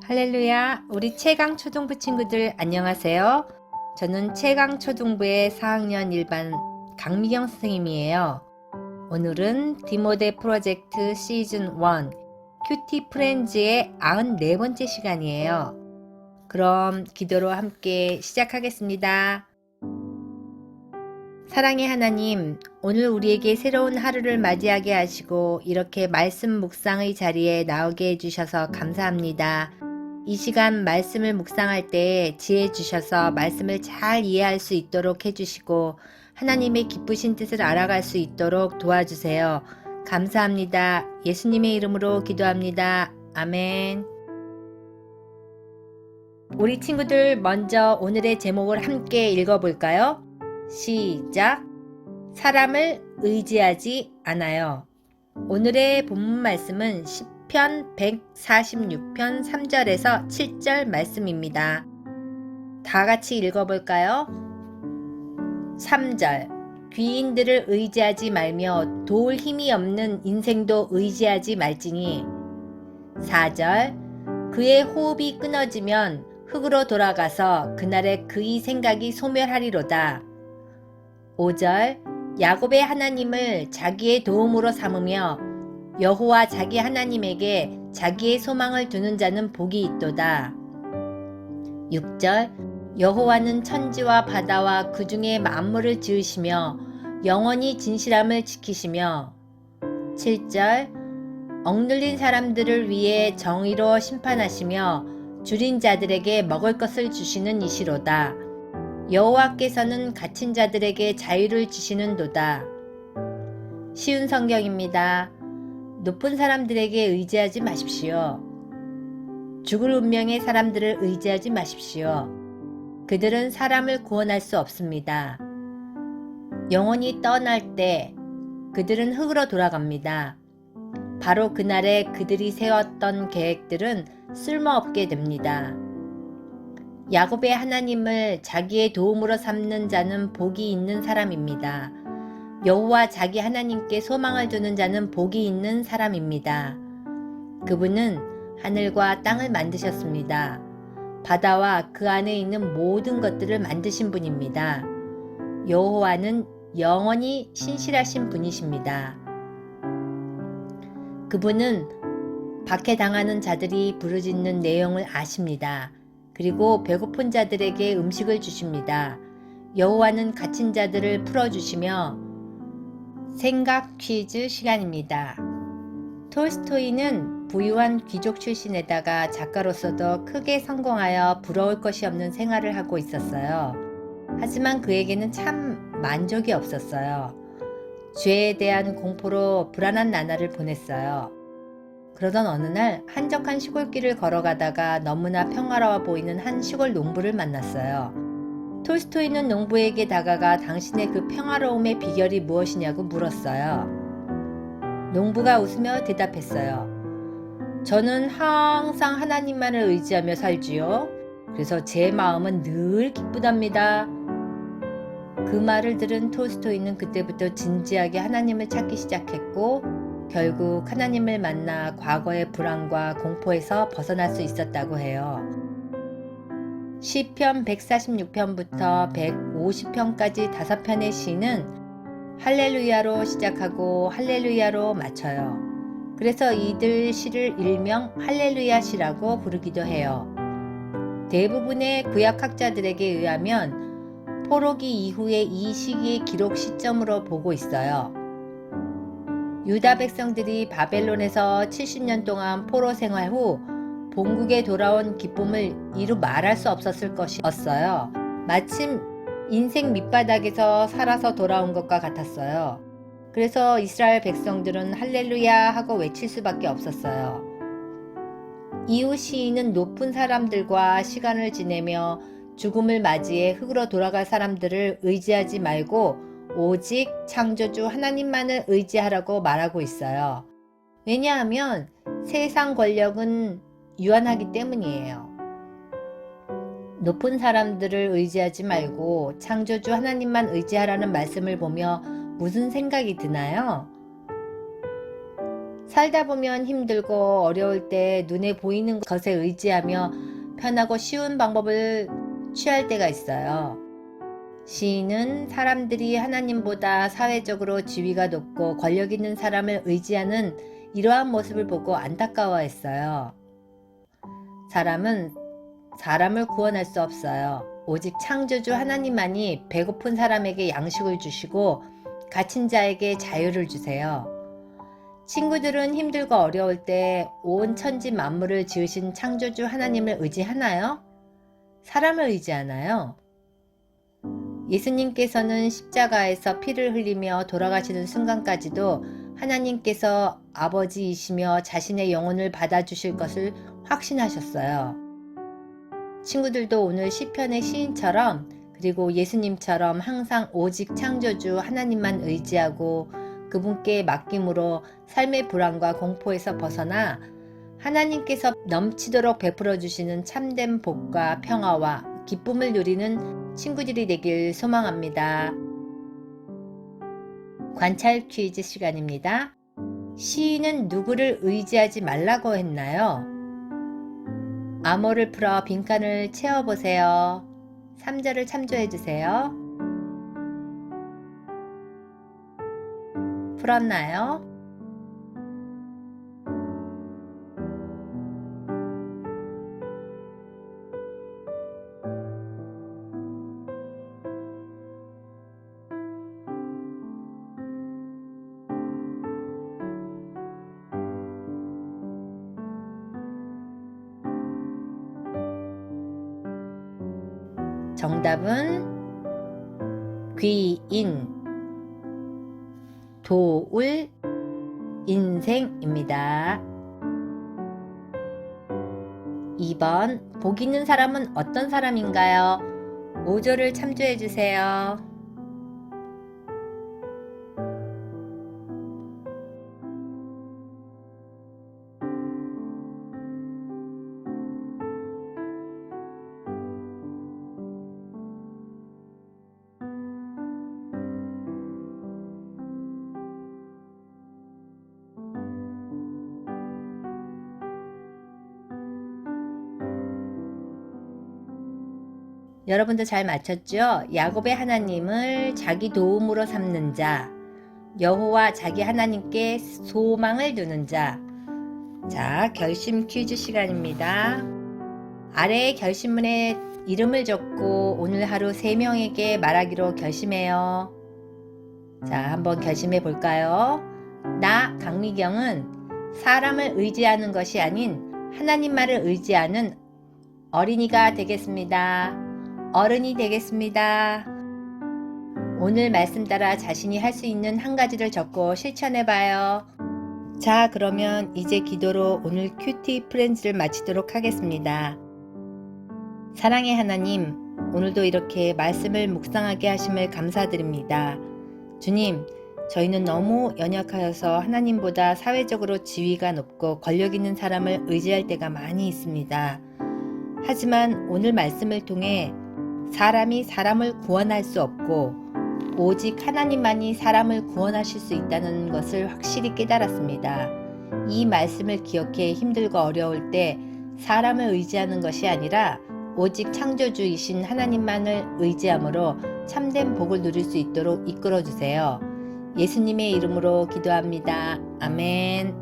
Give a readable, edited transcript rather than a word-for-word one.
할렐루야, 우리 최강초등부 친구들 안녕하세요. 저는 최강초등부의 4학년 1반 강미경 선생님이에요. 오늘은 디모데 프로젝트 시즌 1 큐티 프렌즈의 94번째 시간이에요. 그럼 기도로 함께 시작하겠습니다. 사랑의 하나님, 오늘 우리에게 새로운 하루를 맞이하게 하시고 이렇게 말씀 묵상의 자리에 나오게 해주셔서 감사합니다. 이 시간 말씀을 묵상할 때 지혜 주셔서 말씀을 잘 이해할 수 있도록 해주시고 하나님의 기쁘신 뜻을 알아갈 수 있도록 도와주세요. 감사합니다. 예수님의 이름으로 기도합니다. 아멘. 우리 친구들 먼저 오늘의 제목을 함께 읽어볼까요? 시작! 사람을 의지하지 않아요. 오늘의 본문 말씀은 시편 146편 3절에서 7절 말씀입니다. 다 같이 읽어볼까요? 3절 귀인들을 의지하지 말며 도울 힘이 없는 인생도 의지하지 말지니 4절 그의 호흡이 끊어지면 흙으로 돌아가서 그날의 그의 생각이 소멸하리로다. 5절 야곱의 하나님을 자기의 도움으로 삼으며 여호와 자기 하나님에게 자기의 소망을 두는 자는 복이 있도다. 6절 여호와는 천지와 바다와 그 중에 만물을 지으시며 영원히 진실함을 지키시며 7절 억눌린 사람들을 위해 정의로 심판하시며 줄인 자들에게 먹을 것을 주시는 이시로다. 여호와께서는 갇힌 자들에게 자유를 주시는도다. 쉬운 성경입니다. 높은 사람들에게 의지하지 마십시오. 죽을 운명의 사람들을 의지하지 마십시오. 그들은 사람을 구원할 수 없습니다. 영혼이 떠날 때 그들은 흙으로 돌아갑니다. 바로 그날에 그들이 세웠던 계획들은 쓸모없게 됩니다. 야곱의 하나님을 자기의 도움으로 삼는 자는 복이 있는 사람입니다. 여호와 자기 하나님께 소망을 두는 자는 복이 있는 사람입니다. 그분은 하늘과 땅을 만드셨습니다. 바다와 그 안에 있는 모든 것들을 만드신 분입니다. 여호와는 영원히 신실하신 분이십니다. 그분은 박해당하는 자들이 부르짖는 내용을 아십니다. 그리고 배고픈 자들에게 음식을 주십니다. 여호와는 갇힌 자들을 풀어주시며 생각 퀴즈 시간입니다. 톨스토이는 부유한 귀족 출신에다가 작가로서도 크게 성공하여 부러울 것이 없는 생활을 하고 있었어요. 하지만 그에게는 참 만족이 없었어요. 죄에 대한 공포로 불안한 나날을 보냈어요. 그러던 어느 날 한적한 시골길을 걸어가다가 너무나 평화로워 보이는 한 시골 농부를 만났어요. 톨스토이는 농부에게 다가가 당신의 그 평화로움의 비결이 무엇이냐고 물었어요. 농부가 웃으며 대답했어요. 저는 항상 하나님만을 의지하며 살지요. 그래서 제 마음은 늘 기쁘답니다. 그 말을 들은 톨스토이는 그때부터 진지하게 하나님을 찾기 시작했고 결국 하나님을 만나 과거의 불안과 공포에서 벗어날 수 있었다고 해요. 시편 146편부터 150편까지 5편의 시는 할렐루야로 시작하고 할렐루야로 마쳐요. 그래서 이들 시를 일명 할렐루야 시라고 부르기도 해요. 대부분의 구약학자들에게 의하면 포로기 이후의 이 시기의 기록 시점으로 보고 있어요. 유다 백성들이 바벨론에서 70년 동안 포로 생활 후 본국에 돌아온 기쁨을 이루 말할 수 없었을 것이었어요. 마침 인생 밑바닥에서 살아서 돌아온 것과 같았어요. 그래서 이스라엘 백성들은 할렐루야 하고 외칠 수밖에 없었어요. 이후 시인은 높은 사람들과 시간을 지내며 죽음을 맞이해 흙으로 돌아갈 사람들을 의지하지 말고 오직 창조주 하나님만을 의지하라고 말하고 있어요. 왜냐하면 세상 권력은 유한하기 때문이에요. 높은 사람들을 의지하지 말고 창조주 하나님만 의지하라는 말씀을 보며 무슨 생각이 드나요? 살다 보면 힘들고 어려울 때 눈에 보이는 것에 의지하며 편하고 쉬운 방법을 취할 때가 있어요. 시인은 사람들이 하나님보다 사회적으로 지위가 높고 권력 있는 사람을 의지하는 이러한 모습을 보고 안타까워했어요. 사람은 사람을 구원할 수 없어요. 오직 창조주 하나님만이 배고픈 사람에게 양식을 주시고 갇힌 자에게 자유를 주세요. 친구들은 힘들고 어려울 때 온 천지 만물을 지으신 창조주 하나님을 의지하나요? 사람을 의지하나요? 예수님께서는 십자가에서 피를 흘리며 돌아가시는 순간까지도 하나님께서 아버지이시며 자신의 영혼을 받아주실 것을 확신하셨어요. 친구들도 오늘 시편의 시인처럼 그리고 예수님처럼 항상 오직 창조주 하나님만 의지하고 그분께 맡김으로 삶의 불안과 공포에서 벗어나 하나님께서 넘치도록 베풀어 주시는 참된 복과 평화와 기쁨을 누리는 친구들이 되길 소망합니다. 관찰 퀴즈 시간입니다. 시인은 누구를 의지하지 말라고 했나요? 암호를 풀어 빈칸을 채워보세요. 3절을 참조해주세요. 풀었나요? 정답은 귀인, 도울, 인생입니다. 2번 복 있는 사람은 어떤 사람인가요? 5절을 참조해주세요. 여러분도 잘 맞췄죠? 야곱의 하나님을 자기 도움으로 삼는 자, 여호와 자기 하나님께 소망을 두는 자. 자, 결심 퀴즈 시간입니다. 아래의 결심문에 이름을 적고 오늘 하루 3명에게 말하기로 결심해요. 자, 한번 결심해 볼까요? 나 강미경은 사람을 의지하는 것이 아닌 하나님만을 의지하는 어린이가 되겠습니다. 어른이 되겠습니다. 오늘 말씀 따라 자신이 할 수 있는 한 가지를 적고 실천해 봐요. 자, 그러면 이제 기도로 오늘 큐티 프렌즈를 마치도록 하겠습니다. 사랑의 하나님, 오늘도 이렇게 말씀을 묵상하게 하심을 감사드립니다. 주님, 저희는 너무 연약하여서 하나님보다 사회적으로 지위가 높고 권력 있는 사람을 의지할 때가 많이 있습니다. 하지만 오늘 말씀을 통해 사람이 사람을 구원할 수 없고 오직 하나님만이 사람을 구원하실 수 있다는 것을 확실히 깨달았습니다. 이 말씀을 기억해 힘들고 어려울 때 사람을 의지하는 것이 아니라 오직 창조주이신 하나님만을 의지함으로 참된 복을 누릴 수 있도록 이끌어 주세요. 예수님의 이름으로 기도합니다. 아멘.